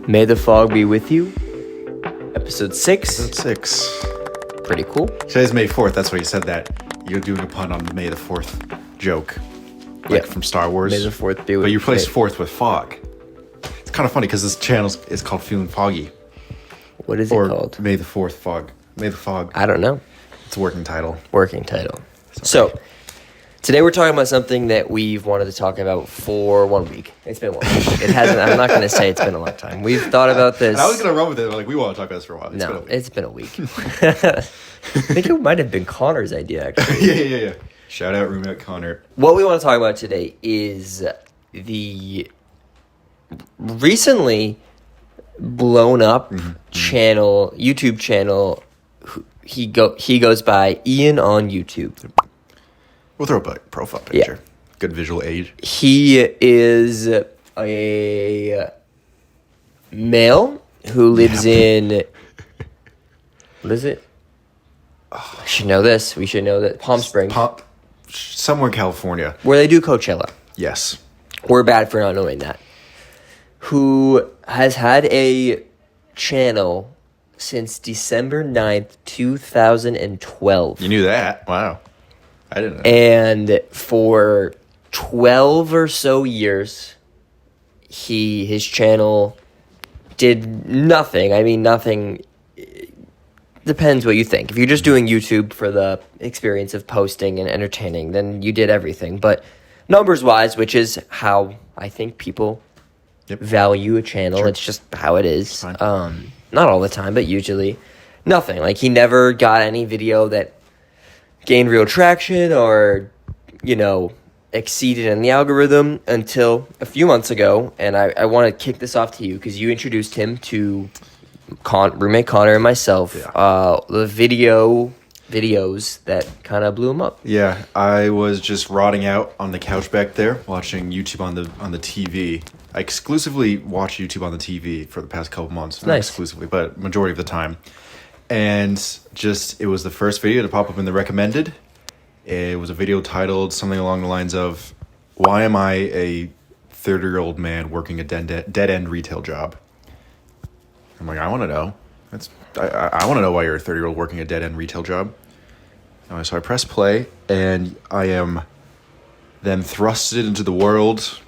May the fog be with you. Episode 6. Episode 6. Pretty cool. Today's May 4th. That's why you said that. You're doing a pun on the May the 4th joke. Like from Star Wars. May the 4th be with you. But you replaced 4th with fog. It's kind of funny because this channel is called Feeling Foggy. What is it called? May the 4th fog. May the fog. I don't know. It's a working title. Working title. So, today we're talking about something that we've wanted to talk about for 1 week. It's been 1 week. It hasn't. I'm not going to say it's been a long time. We've thought about this. And I was going to run with it. Like, we want to talk about this for a while. It's been a week. I think it might have been Connor's idea, actually. Yeah. Shout out roommate Connor. What we want to talk about today is the recently blown up channel, YouTube channel. He goes by Ian on YouTube. We'll throw up a profile picture. Yeah. Good visual aid. He is a male who lives in... What is it? I should know this. We should know that. Palm Springs. Somewhere in California. Where they do Coachella. Yes. We're bad for not knowing that. Who has had a channel since December 9th, 2012. You knew that? Wow. I didn't know. And for 12 or so years, his channel did nothing. I mean, nothing. Depends what you think. If you're just doing YouTube for the experience of posting and entertaining, then you did everything. But numbers-wise, which is how I think people value a channel, it's just how it is. Not all the time, but usually nothing. Like, he never got any video that gained real traction or, exceeded in the algorithm until a few months ago. And I want to kick this off to you because you introduced him to roommate Connor and myself. The videos that kind of blew him up. Yeah, I was just rotting out on the couch back there watching YouTube on the TV. I exclusively watch YouTube on the TV for the past couple months. Not exclusively, but majority of the time. And it was the first video to pop up in the recommended. It was a video titled something along the lines of, "Why am I a 30-year-old man working a dead-end retail job?" I'm like, I want to know. I want to know why you're a 30-year-old working a dead-end retail job. So I press play, and I am then thrusted into the world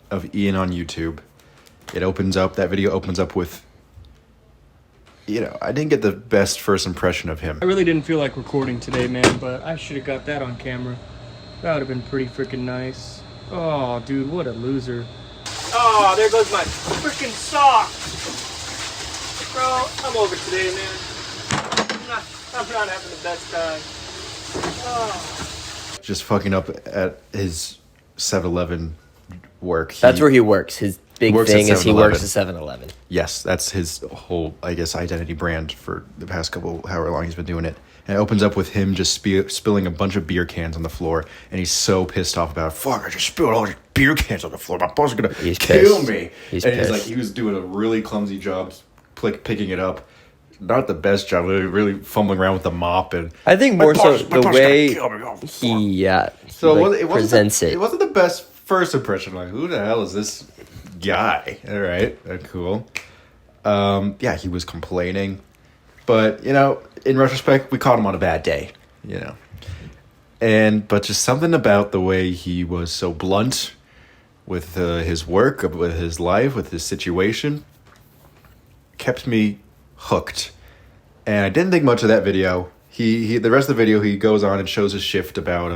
of Ian on YouTube. That video opens up with, I didn't get the best first impression of him. I really didn't feel like recording today, man, but I should have got that on camera. That would have been pretty freaking nice. Oh, dude, what a loser. Oh, there goes my freaking sock. Bro, I'm over today, man. I'm not having the best time. Oh. Just fucking up at his 7-Eleven work. That's where he works. His big thing is he works at 7-Eleven. Yes, that's his whole, identity brand for the past however long he's been doing it. And it opens up with him just spilling a bunch of beer cans on the floor, and he's so pissed off about it. Fuck, I just spilled all these beer cans on the floor. My boss is going to kill me. He's pissed. He was doing a really clumsy job picking it up. Not the best job, really fumbling around with the mop. And I think more so the way he presents it. It wasn't the best first impression. Like, who the hell is this guy? All right, cool. He was complaining, but in retrospect, we caught him on a bad day. But just something about the way he was so blunt with his work, with his life, with his situation, kept me hooked. And I didn't think much of that video. The rest of the video, he goes on and shows his shift about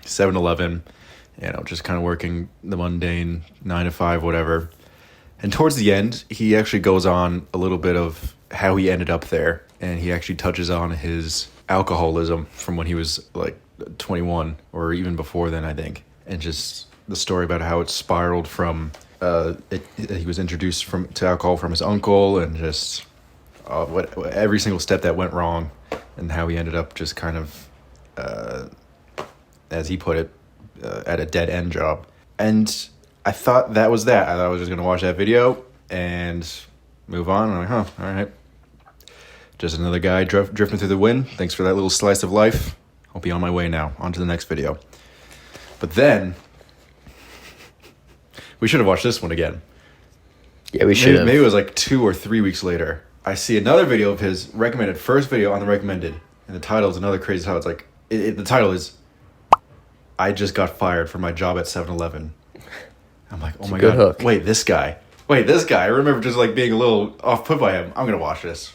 7-Eleven, just kind of working the mundane 9 to 5, whatever. And towards the end, he actually goes on a little bit of how he ended up there, and he actually touches on his alcoholism from when he was like 21 or even before then, I think, and just the story about how it spiraled from he was introduced to alcohol from his uncle, and just every single step that went wrong, and how he ended up just kind of, as he put it, at a dead-end job. And I thought that was that. I thought I was just going to watch that video and move on. I'm like, all right. Just another guy drifting through the wind. Thanks for that little slice of life. I'll be on my way now. On to the next video. But then, we should have watched this one again. Yeah, we should have. Maybe it was like 2 or 3 weeks later. I see another video of his recommended, first video on the recommended, and the title is another crazy title. It's like the title is, "I just got fired from my job at 7-Eleven." I'm like, oh my god, hook. wait, this guy. I remember just like being a little off put by him. I'm gonna watch this.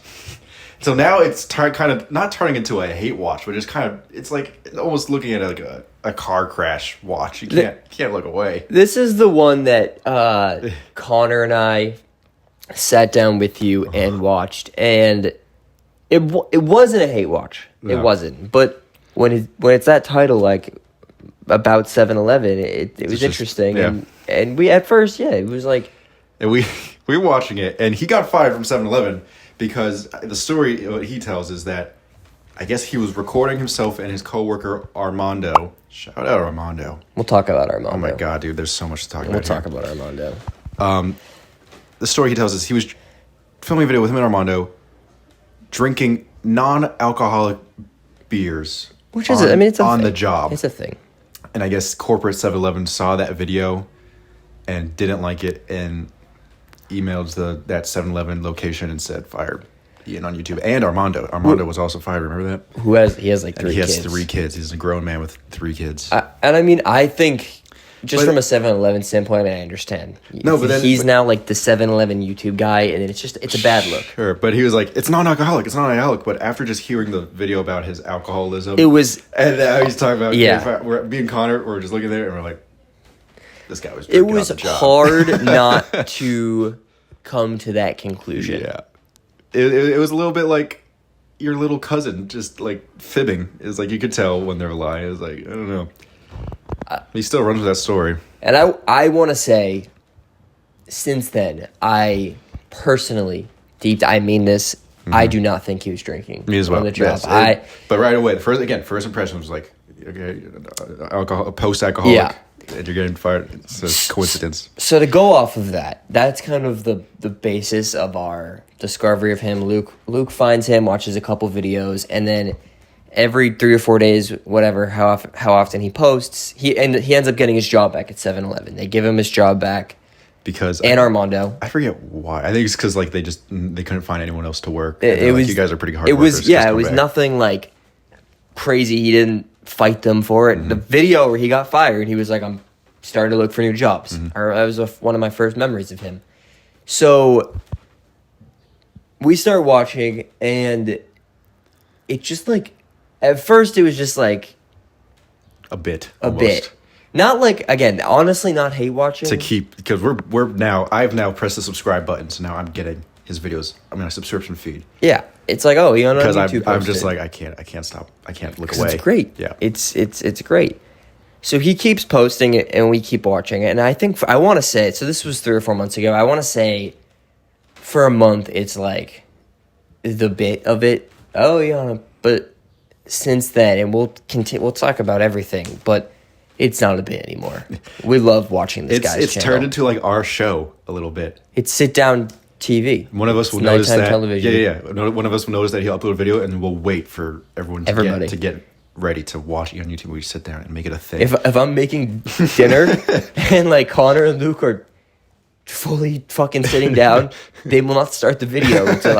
So now it's kind of not turning into a hate watch, but it's like almost looking at like a car crash watch. You can't look away. This is the one that Connor and I sat down with you and watched, and it wasn't a hate watch. No. It wasn't. But when it's that title, like about 7-Eleven, it was just interesting. yeah. And we at first, it was like, And we were watching it, and he got fired from 7-Eleven because the story what he tells is that I guess he was recording himself and his coworker Armando. Shout out Armando. we'll talk about Armando. Oh my god, dude, there's so much to talk about. We'll talk about Armando. The story he tells is he was filming a video with him and Armando drinking non-alcoholic beers. Which is, I mean, it's a on thing. the job. It's a thing. And I guess corporate 7-Eleven saw that video and didn't like it and emailed that 7-Eleven location and said fire Ian on YouTube. And Armando. Armando was also fired. Remember that? He has like three kids. He has 3 kids. He's a grown man with 3 kids. And I mean, I think just from a 7-Eleven standpoint, I understand. No, but then he's now like the 7-Eleven YouTube guy, and it's a bad look. Sure, but he was like, it's non-alcoholic. It's non-alcoholic. But after just hearing the video about his alcoholism, It was. and now he's talking about Yeah. me and Connor were just looking there and we're like, this guy was. It drinking was on the job. hard not to come to that conclusion. Yeah, it was a little bit like your little cousin just like fibbing. It's like you could tell when they're lying. It's like I don't know. He still runs with that story. And I want to say, since then, I personally, I mean this, I do not think he was drinking. Me as well. On the job. Yes. But right away, first impression was like, okay, post-alcoholic, Yeah. and you're getting fired. It's a coincidence. So to go off of that, that's kind of the basis of our discovery of him. Luke finds him, watches a couple videos, and then every 3 or 4 days, whatever, how often he posts, he ends up getting his job back at 7-Eleven. They give him his job back. Because Armando. I forget why. I think it's because like they couldn't find anyone else to work. It was, like, you guys are pretty hard. It was workers, it was nothing like crazy. He didn't fight them for it. The video where he got fired, he was like, "I'm starting to look for new jobs." Or that was one of my first memories of him. So we start watching, and it just like at first it was just like a bit. Not like, again, honestly, not hate watching. To keep, because we're now, I've now pressed the subscribe button, so now I'm getting his videos. I'm in a subscription feed. Yeah, it's like, oh, you on Because YouTube. I'm just like, I can't stop. I can't look away. It's great. Yeah. It's great. So he keeps posting it, and we keep watching it. And I think, I want to say, so this was 3 or 4 months ago. I want to say for a month, it's like the bit of it. Oh, yeah. But since then, and we'll talk about everything, but it's not a bit anymore. We love watching this guy's It's channel. turned into like our show a little bit. It's sit-down TV. One of us will It's notice nighttime that. television. Yeah. One of us will notice that he'll upload a video, and we'll wait for everybody to get ready to watch it on YouTube. We sit down and make it a thing. If I'm making dinner and like Connor and Luke are fully fucking sitting down, they will not start the video until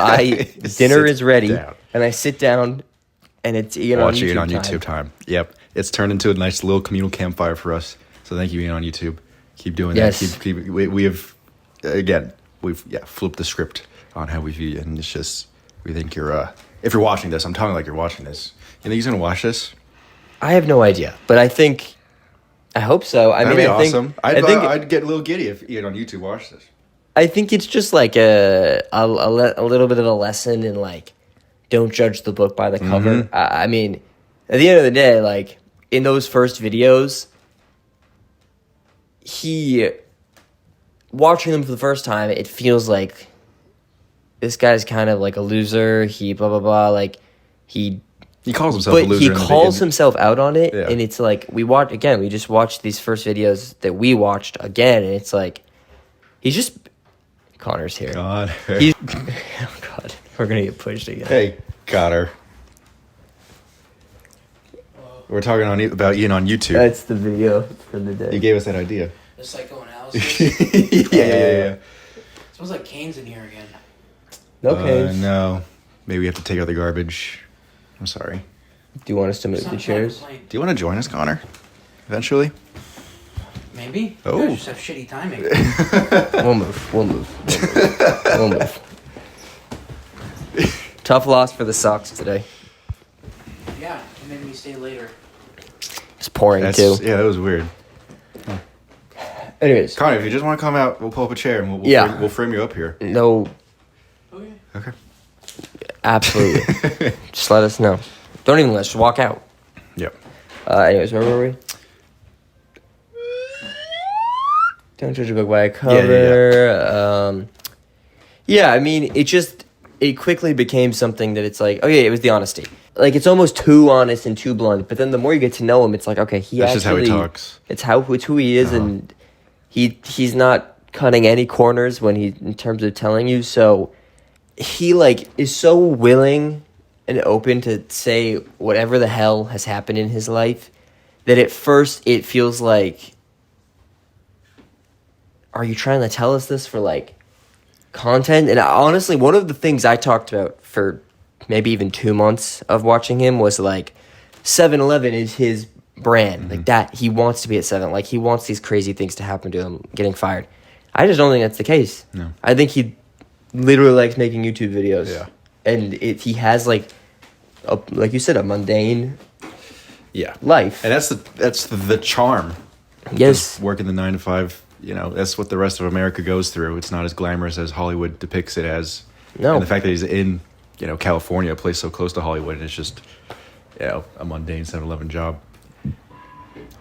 dinner is ready down. and I sit down and it's Ian Watching on YouTube it on YouTube time. Yep. It's turned into a nice little communal campfire for us. So thank you, Ian, on YouTube. Keep doing Yes. that. We have, again, we've flipped the script on how we view you. And it's just, we think you're, if you're watching this, I'm talking like you're watching this. You think he's going to watch this? I have no idea, but I hope so. That'd be I think, awesome. I'd get a little giddy if Ian on YouTube watched this. I think it's just like a little bit of a lesson in like, don't judge the book by the cover. Mm-hmm. I mean, at the end of the day, like in those first videos, watching them for the first time, it feels like this guy's kind of like a loser. He blah blah blah. Like he calls himself a loser. He calls himself out on it, Yeah. and it's like we just watched these first videos that we watched again, and it's like he's just Connor's here. God. He's oh god, we're gonna get pushed again. Hey, Connor. We're talking about Ian on YouTube. That's the video for the day. You gave us that idea. It's like going out. yeah. smells like canes in here again. No case. No. Maybe we have to take out the garbage. I'm sorry. Do you want us to move It's the not chairs? that complaint. Do you want to join us, Connor? Eventually? Maybe. Oh. You guys just have shitty timing. We'll move. We'll move. Tough loss for the Sox today. Yeah, and maybe we stay later. It's pouring too. Yeah, that was weird. Anyways, Connor, if you just want to come out, we'll pull up a chair and we'll frame you up here. no, Okay. Okay. absolutely. Just let us know. Don't even let us walk out. Yep. Anyways, where were we? Don't judge a book by a cover. Yeah, I mean, it quickly became something that it's like, okay, it was the honesty. Like, it's almost too honest and too blunt. But then the more you get to know him, it's like, okay, That's just how he talks. It's who he is, and he's not cutting any corners in terms of telling you. So he like is so willing and open to say whatever the hell has happened in his life that at first it feels like, are you trying to tell us this for like content? And honestly, one of the things I talked about for maybe even 2 months of watching him was like 7-Eleven is his brand. Like that, he wants to be at 7. Like he wants these crazy things to happen to him, getting fired. I just don't think that's the case. No. I think he literally likes making YouTube videos. Yeah. And he has like you said, a mundane life. And that's the charm. Yes. Working the 9 to 5, that's what the rest of America goes through. It's not as glamorous as Hollywood depicts it as. No. And the fact that he's in, California, a place so close to Hollywood, and it's just, a mundane 7-Eleven job.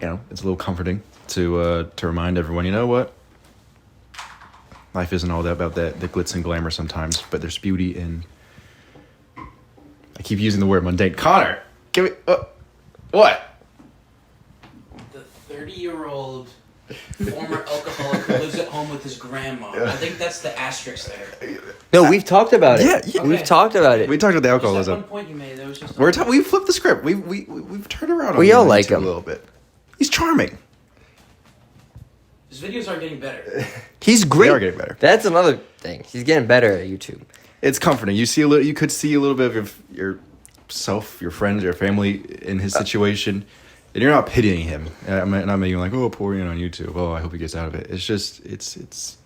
It's a little comforting to remind everyone, you know what? Life isn't all that about the glitz and glamour sometimes, but there's beauty in. I keep using the word mundane. Connor, give me what? The 30-year-old former alcoholic who lives at home with his grandma. I think that's the asterisk there. No, we've talked about it. Yeah. We've Okay. talked about it. We talked about the Just at alcoholism. one point you made, there was just We flipped the script. We've turned around. We on all him like too him. a little bit. He's charming. His videos are getting better. He's great. They are getting better. That's another thing. He's getting better at YouTube. It's comforting. You could see a little bit of yourself, your friends, your family in his situation, and you're not pitying him. I'm not making like, oh, poor Ian on YouTube. Oh, I hope he gets out of it. It's just it's.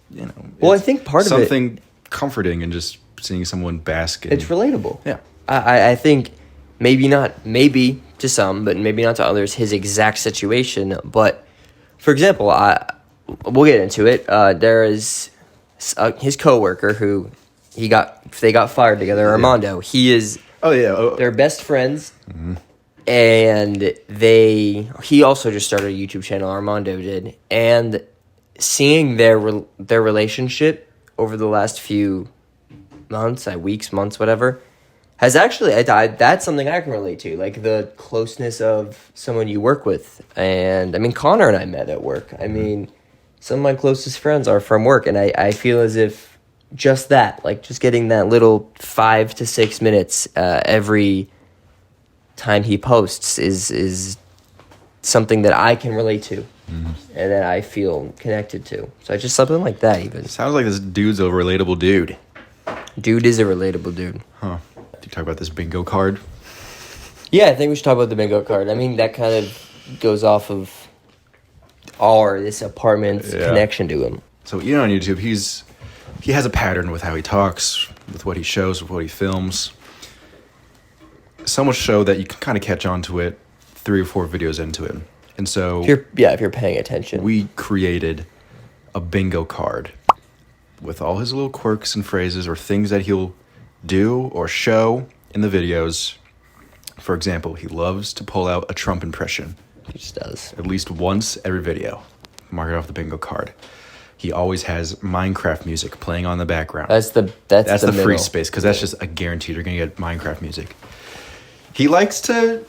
Well, I it's think part of it- something comforting and just seeing someone bask in. It's relatable. Yeah. I think maybe to some, but maybe not to others, his exact situation. But for example, we'll get into it. There is his coworker who they got fired together. Armando. He is. Oh yeah. They're best friends, and he also just started a YouTube channel. Armando did, and seeing their relationship over the last few months, months, whatever, has actually that's something I can relate to, like the closeness of someone you work with. And I mean, Connor and I met at work. I mean, some of my closest friends are from work, and I feel as if just getting that little 5 to 6 minutes every time he posts is something that I can relate to, and that I feel connected to. So just something like that, even. Sounds like this dude's a relatable dude. Dude is a relatable dude. Huh. Do you talk about this bingo card? Yeah, I think we should talk about the bingo card. I mean, that kind of goes off of this apartment's connection to him. So on YouTube, he has a pattern with how he talks, with what he shows, with what he films. So much so that you can kind of catch on to it 3 or 4 videos into it. And so If you're paying attention. we created a bingo card with all his little quirks and phrases or things that he'll do or show in the videos. For example, he loves to pull out a Trump impression. He just does. At least once every video. Mark it off the bingo card. He always has Minecraft music playing on the background. That's the free middle. space, because that's just a guarantee you're going to get Minecraft music. He likes to,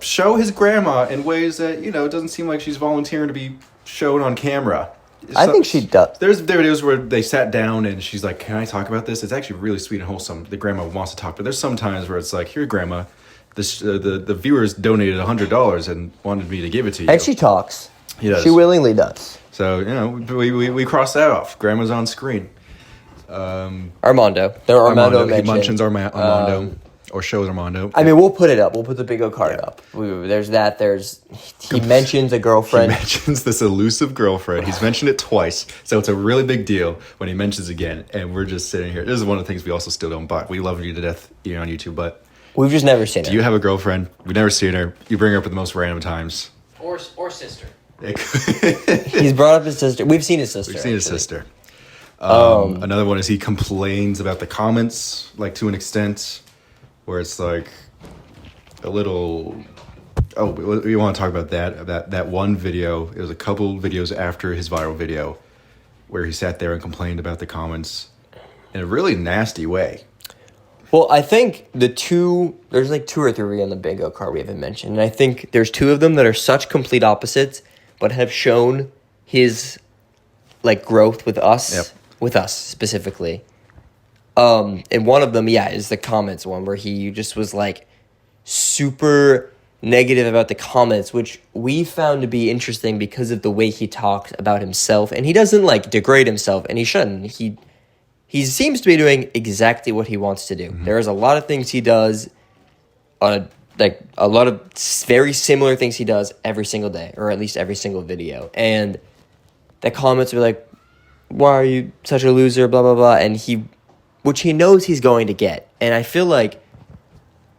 show his grandma in ways that, it doesn't seem like she's volunteering to be shown on camera. I think she does. There's videos where they sat down and she's like, can I talk about this? It's actually really sweet and wholesome. The grandma wants to talk, but there's some times where it's like, here, grandma, the viewers donated $100 and wanted me to give it to you. And she talks. He does. She willingly does. So, we cross that off. Grandma's on screen. Armando. Armando He mentioned. mentions Armando. Or shows Armando. I mean, we'll put it up. We'll put the bingo card up. There's that. He mentions a girlfriend. He mentions this elusive girlfriend. He's mentioned it twice, so it's a really big deal when he mentions it again. And we're just sitting here. This is one of the things we also still don't buy. We love you to death here on YouTube, but We've just never seen her. do you have a girlfriend? We've never seen her. You bring her up at the most random times. Or sister. He's brought up his sister. We've seen his sister. We've seen his sister. Another one is he complains about the comments, like to an extent, where it's like a little. Oh, we want to talk about that one video. It was a couple videos after his viral video, where he sat there and complained about the comments in a really nasty way. Well, I think there's like 2 or 3 on the bingo card we haven't mentioned, and I think there's 2 of them that are such complete opposites, but have shown his like growth with us, with us specifically. And one of them, is the comments one where he just was like super negative about the comments, which we found to be interesting because of the way he talked about himself, and he doesn't like degrade himself, and he shouldn't. He seems to be doing exactly what he wants to do. Mm-hmm. There's a lot of things he does, like a lot of very similar things he does every single day, or at least every single video. And the comments are like, "Why are you such a loser?" Blah blah blah, which he knows he's going to get. And I feel like,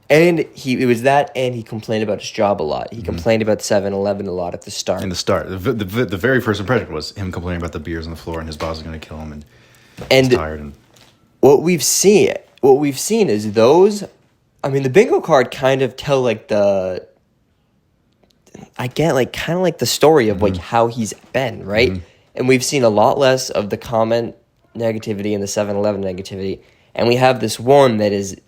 it was that, and he complained about his job a lot. He complained about 7-Eleven a lot at the start. In the start, the very first impression was him complaining about the beers on the floor, and his boss is going to kill him, and he's tired. And what we've seen is those. I mean, the bingo card kind of tell like the. I get like kind of like the story of like how he's been, right? Mm-hmm. And we've seen a lot less of the comment negativity and the 7-Eleven negativity, and we have this one that is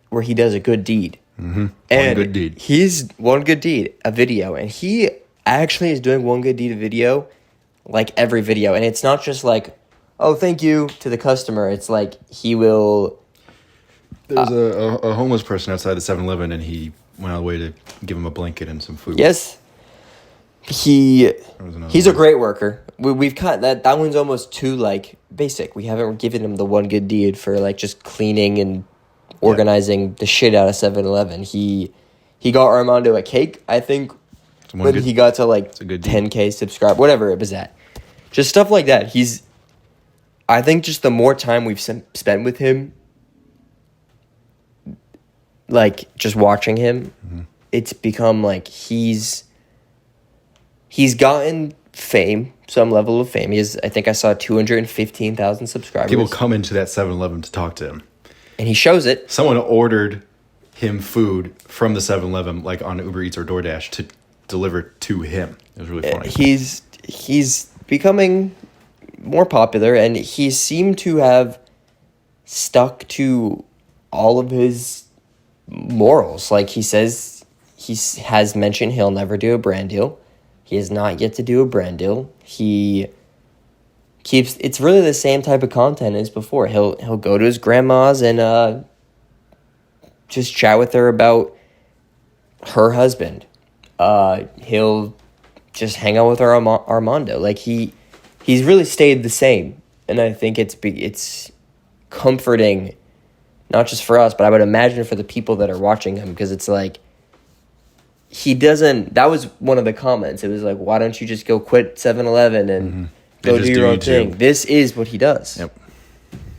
where he does a good deed. Mm-hmm. And one good deed. He's one good deed, a video, and he actually is doing one good deed, a video, like every video, and it's not just like, oh, thank you to the customer. It's like he will. There was a homeless person outside the 7-Eleven, and he went out of the way to give him a blanket and some food. Yes. He's a great worker. We've cut that one's almost too like basic. We haven't given him the one good deed for like just cleaning and organizing the shit out of 7-Eleven. He got Armando a cake, I think, when he got to like 10K subscribe, whatever it was at. Just stuff like that. I think just the more time we've spent with him, like just watching him, it's become like he's gotten fame, some level of fame. I think I saw 215,000 subscribers. People come into that 7-Eleven to talk to him. And he shows it. Someone ordered him food from the 7-Eleven, like on Uber Eats or DoorDash, to deliver to him. It was really funny. He's becoming more popular, and he seemed to have stuck to all of his morals. Like he says, he has mentioned he'll never do a brand deal. He has not yet to do a brand deal. It's really the same type of content as before. He'll go to his grandma's and just chat with her about her husband. He'll just hang out with her Armando. Like he's really stayed the same, and I think it's comforting, not just for us, but I would imagine for the people that are watching him, because it's like he doesn't. That was one of the comments. It was like, why don't you just go quit 7-Eleven and go do your own thing? This is what he does. Yep.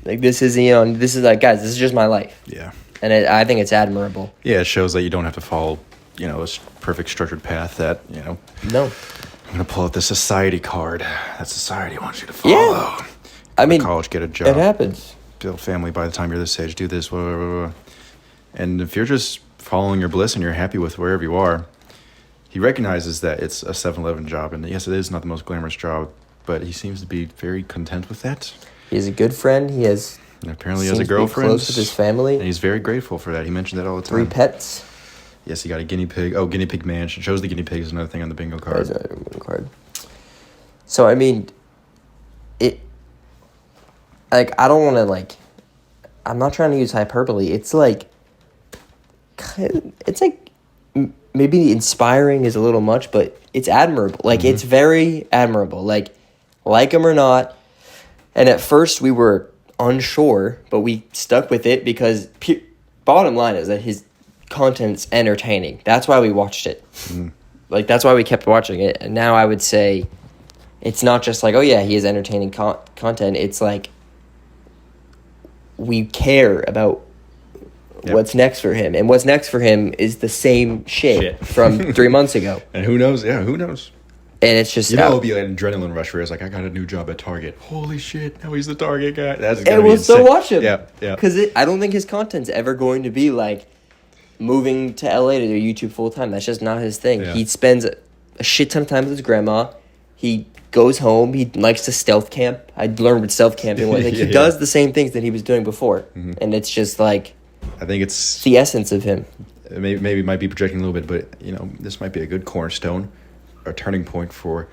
Like this is like, guys, this is just my life. Yeah. And I think it's admirable. Yeah, it shows that you don't have to follow, a perfect structured path that, No. I'm going to pull out the society card that society wants you to follow. Yeah. I mean, college, get a job. It happens. Build a family by the time you're this age, do this, blah, blah, blah, blah. And if you're just following your bliss and you're happy with wherever you are, he recognizes that it's a 7-Eleven job. And yes, it is not the most glamorous job, but he seems to be very content with that. He's a good friend. He has... And apparently he has a girlfriend. Close with his family. And he's very grateful for that. He mentioned that all the time. 3 pets. Yes, he got a guinea pig. Oh, guinea pig mansion. Shows the guinea pig is another thing on the bingo card. So, I mean, I don't want to, I'm not trying to use hyperbole. It's like, maybe inspiring is a little much, but it's admirable. It's very admirable. Like him or not. And at first we were unsure, but we stuck with it because bottom line is that his content's entertaining. That's why we watched it. Like, that's why we kept watching it. And now I would say it's not just like, oh yeah, he has entertaining content. It's like we care about what's next for him. And what's next for him is the same shit. From 3 months ago. And who knows? Yeah, who knows? And it's just... it'll be like an adrenaline rush where it's like, I got a new job at Target. Holy shit, now he's the Target guy. That's gonna and be we'll insane. still watch him. Yeah. Because I don't think his content's ever going to be like moving to LA to do YouTube full time. That's just not his thing. Yeah. He spends a shit ton of time with his grandma. He goes home. He likes to stealth camp. I learned what stealth camping was. Like, he does the same things that he was doing before. And it's just like... I think it's the essence of him. Maybe might be projecting a little bit, but this might be a good cornerstone, or turning point for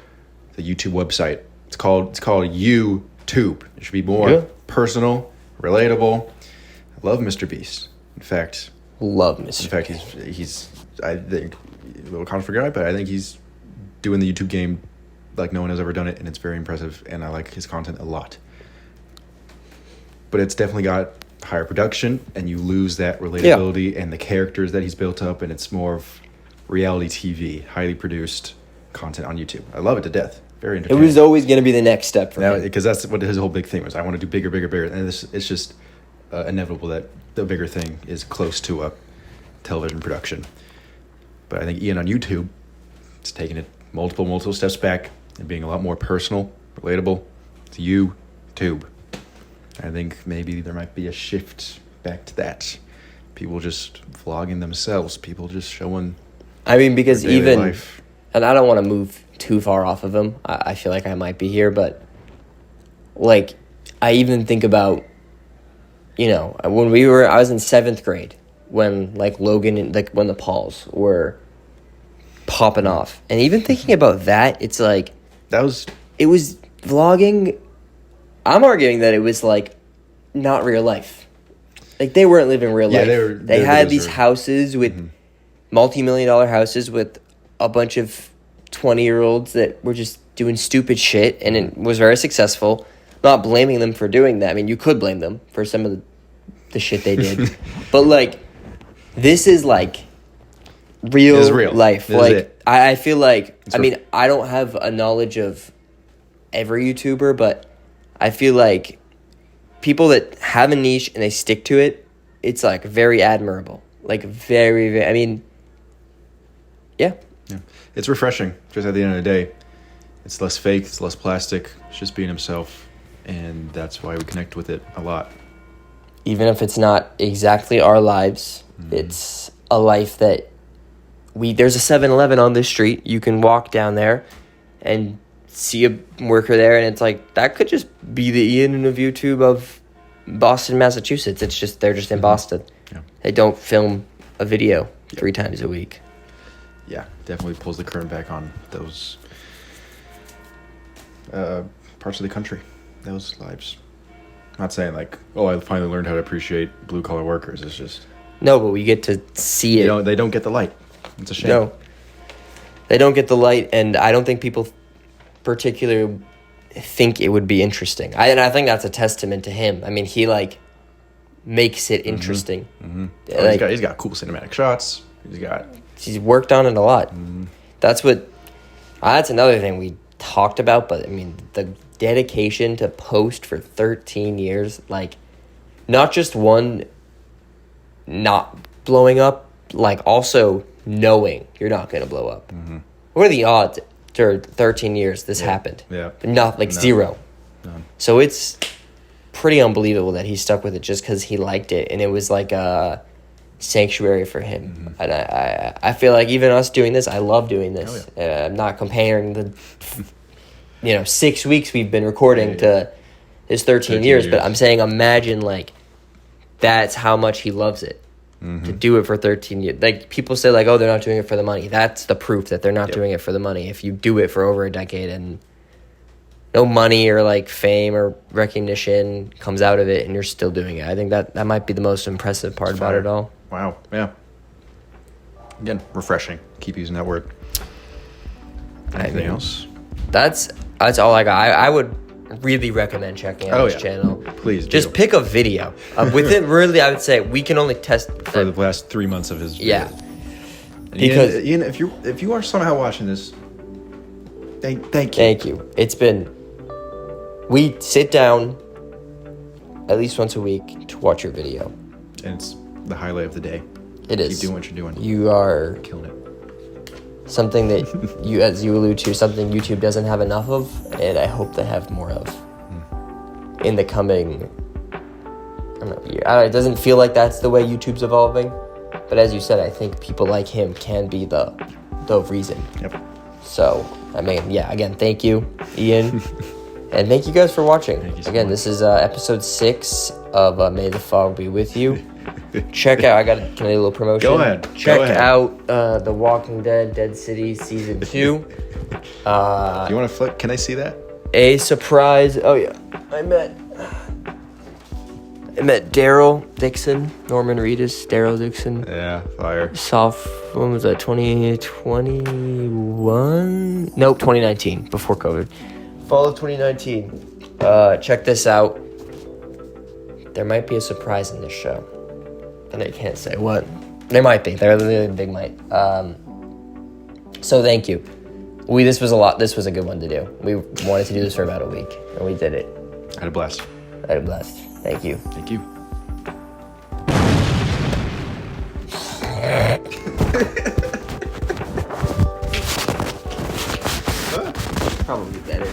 the YouTube website. It's called YouTube. It should be more personal, relatable. I love Mr. Beast. In fact, he's I think a little confident guy, but I think he's doing the YouTube game like no one has ever done it, and it's very impressive, and I like his content a lot. But it's definitely got higher production, and you lose that relatability and the characters that he's built up, and it's more of reality TV, highly produced content on YouTube. I love it to death. Very entertaining. It was always going to be the next step for him. Because that's what his whole big thing was. I want to do bigger, and it's just inevitable that the bigger thing is close to a television production. But I think Ian on YouTube is taking it multiple steps back and being a lot more personal, relatable to YouTube. I think maybe there might be a shift back to that. People just vlogging themselves. People just showing. I mean, because their daily even, life. And I don't want to move too far off of him. I feel like I might be here, but like, I even think about, when I was in 7th grade when like Logan and like when the Pauls were popping off, and even thinking about that, it's like it was vlogging. I'm arguing that it was like not real life. Like, they weren't living real life. They had these houses with multi-million-dollar houses with a bunch of 20-year-olds that were just doing stupid shit, and it was very successful. Not blaming them for doing that. I mean, you could blame them for some of the shit they did. But like, this is like real life. Like, I feel like, I don't have a knowledge of every YouTuber, but I feel like people that have a niche and they stick to it, it's like very admirable. Like, very, very, I mean, yeah. It's refreshing. Just at the end of the day, it's less fake, it's less plastic. It's just being himself, and that's why we connect with it a lot. Even if it's not exactly our lives, it's a life that there's a 7-Eleven on this street. You can walk down there and see a worker there, and it's like, that could just be the Ian of YouTube of Boston, Massachusetts. It's just, they're just in Boston. Yeah. They don't film a video 3 times a week. Yeah, definitely pulls the curtain back on those parts of the country, those lives. I'm not saying like, I finally learned how to appreciate blue-collar workers. It's just... No, but we get to see it. They don't get the light. It's a shame. No. They don't get the light, and I don't think people particularly think it would be interesting. And I think that's a testament to him. I mean, he like makes it interesting. Like, he's got cool cinematic shots. He's worked on it a lot. That's another thing we talked about. But I mean, the dedication to post for 13 years, like, not just not blowing up, like also knowing you're not going to blow up. What are the odds? For 13 years, this happened. Yeah. But zero. None. So it's pretty unbelievable that he stuck with it just because he liked it, and it was like a sanctuary for him. And I feel like even us doing this, I love doing this. I'm not comparing the 6 weeks we've been recording to his 13 years, but I'm saying imagine like that's how much he loves it. To do it for 13 years. Like, people say like, oh, they're not doing it for the money. That's the proof that they're not doing it for the money. If you do it for over a decade and no money or like fame or recognition comes out of it and you're still doing it, I think that might be the most impressive part about it all. Wow. Yeah. Again, refreshing. Keep using that word. Anything else? That's all I got. I would really recommend checking out his channel. Please do. Just pick a video. Within, really, I would say we can only test for the last 3 months of his. Yeah. And Because Ian, if you are somehow watching this, thank you. Thank you. It's been. We sit down at least once a week to watch your video. And it's the highlight of the day. It is. Keep doing what you're doing. You are Killing it. something that you, as you allude to, something YouTube doesn't have enough of, and I hope they have more of in the coming. I don't know, year. It doesn't feel like that's the way YouTube's evolving, but as you said, I think people like him can be the reason. Yep. So, I mean, yeah, again, thank you, Ian. And thank you guys for watching. Thank you so Again, much. this is episode 6 of May the Fog Be With You. Check out, can I do a little promotion? Go ahead. Check Go ahead. out The Walking Dead, Dead City Season 2. Do you want to flip? Can I see that? A surprise. Oh, yeah. I met Daryl Dixon, Norman Reedus, Daryl Dixon. Yeah, fire. When was that, 2021? Nope, 2019, before COVID. Fall of 2019. Check this out. There might be a surprise in this show. And I can't say what. There might be. There big might. So thank you. This was a good one to do. We wanted to do this for about a week, and we did it. I had a blast. I had a blast. Thank you. Thank you. Probably better.